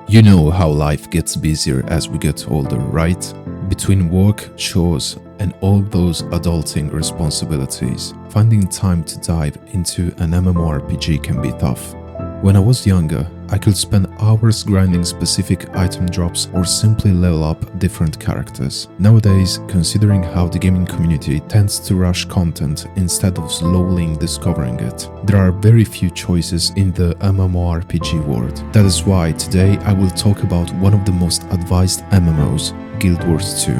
You know how life gets busier as we get older, right? Between work, chores, and all those adulting responsibilities, finding time to dive into an MMORPG can be tough. When I was younger, I could spend hours grinding specific item drops or simply level up different characters. Nowadays, considering how the gaming community tends to rush content instead of slowly discovering it, there are very few choices in the MMORPG world. That is why today I will talk about one of the most advised MMOs, Guild Wars 2.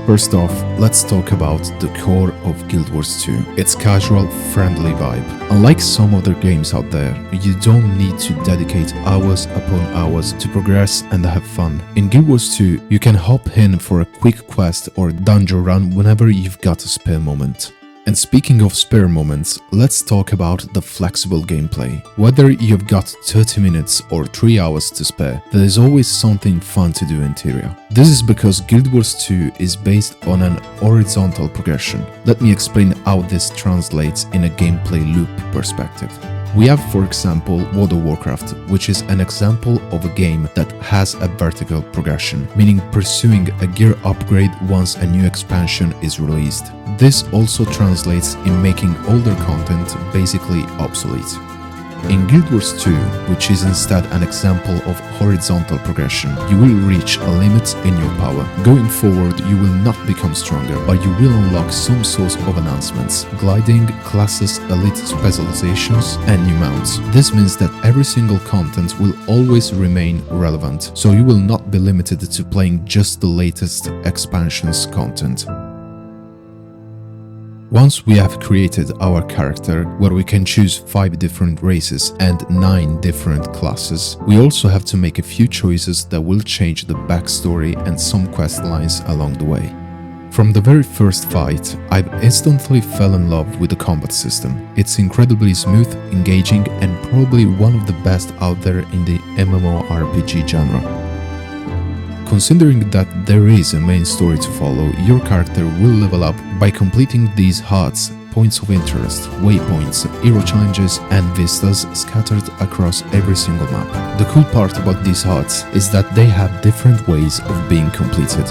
First off, let's talk about the core of Guild Wars 2, its casual, friendly vibe. Unlike some other games out there, you don't need to dedicate hours upon hours to progress and have fun. In Guild Wars 2, you can hop in for a quick quest or dungeon run whenever you've got a spare moment. And speaking of spare moments, let's talk about the flexible gameplay. Whether you've got 30 minutes or 3 hours to spare, there is always something fun to do in Tyria. This is because Guild Wars 2 is based on an horizontal progression. Let me explain how this translates in a gameplay loop perspective. We have, for example, World of Warcraft, which is an example of a game that has a vertical progression, meaning pursuing a gear upgrade once a new expansion is released. This also translates in making older content basically obsolete. In Guild Wars 2, which is instead an example of horizontal progression, you will reach a limit in your power. Going forward, you will not become stronger, but you will unlock some sort of enhancements, gliding, classes, elite specializations, and new mounts. This means that every single content will always remain relevant, so you will not be limited to playing just the latest expansions content. Once we have created our character, where we can choose 5 different races and 9 different classes, we also have to make a few choices that will change the backstory and some quest lines along the way. From the very first fight, I've instantly fell in love with the combat system. It's incredibly smooth, engaging, and probably one of the best out there in the MMORPG genre. Considering that there is a main story to follow, your character will level up by completing these huts, points of interest, waypoints, hero challenges, and vistas scattered across every single map. The cool part about these huts is that they have different ways of being completed.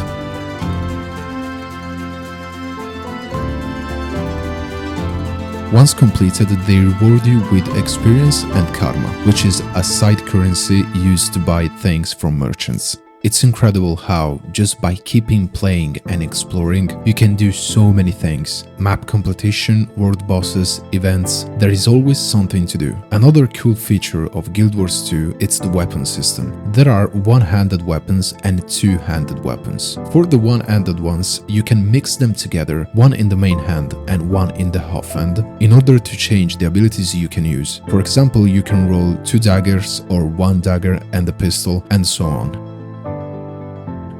Once completed, they reward you with experience and karma, which is a side currency used to buy things from merchants. It's incredible how, just by keeping playing and exploring, you can do so many things. Map completion, world bosses, events, there is always something to do. Another cool feature of Guild Wars 2 is the weapon system. There are one-handed weapons and two-handed weapons. For the one-handed ones, you can mix them together, one in the main hand and one in the offhand, in order to change the abilities you can use. For example, you can roll 2 daggers or 1 dagger and a pistol, and so on.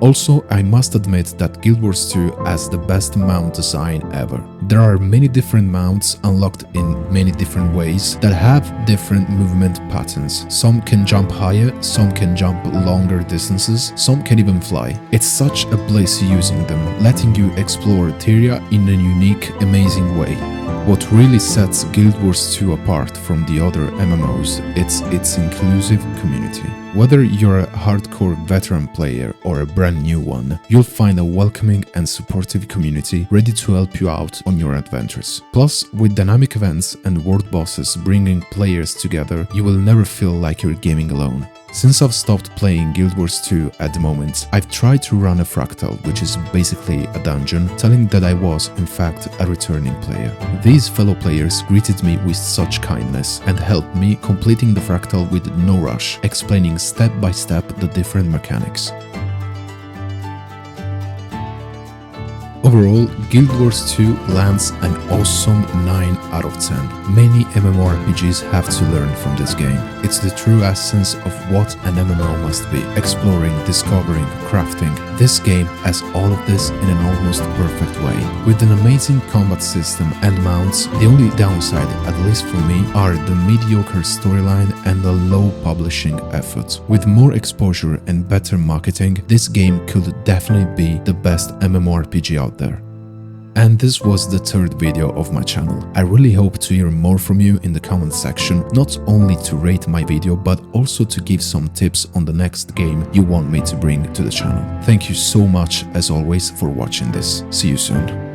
Also, I must admit that Guild Wars 2 has the best mount design ever. There are many different mounts unlocked in many different ways that have different movement patterns. Some can jump higher, some can jump longer distances, some can even fly. It's such a bliss using them, letting you explore Tyria in a unique, amazing way. What really sets Guild Wars 2 apart from the other MMOs, it's its inclusive community. Whether you're a hardcore veteran player or a brand new one, you'll find a welcoming and supportive community ready to help you out on your adventures. Plus, with dynamic events and world bosses bringing players together, you will never feel like you're gaming alone. Since I've stopped playing Guild Wars 2 at the moment, I've tried to run a fractal, which is basically a dungeon, telling that I was, in fact, a returning player. These fellow players greeted me with such kindness and helped me completing the fractal with no rush, explaining step by step the different mechanics. Overall, Guild Wars 2 lands an awesome 9 out of 10. Many MMORPGs have to learn from this game. It's the true essence of what an MMO must be. Exploring, discovering, crafting. This game has all of this in an almost perfect way. With an amazing combat system and mounts, the only downside, at least for me, are the mediocre storyline and the low publishing effort. With more exposure and better marketing, this game could definitely be the best MMORPG out there. And this was the third video of my channel. I really hope to hear more from you in the comment section, not only to rate my video, but also to give some tips on the next game you want me to bring to the channel. Thank you so much, as always, for watching this. See you soon.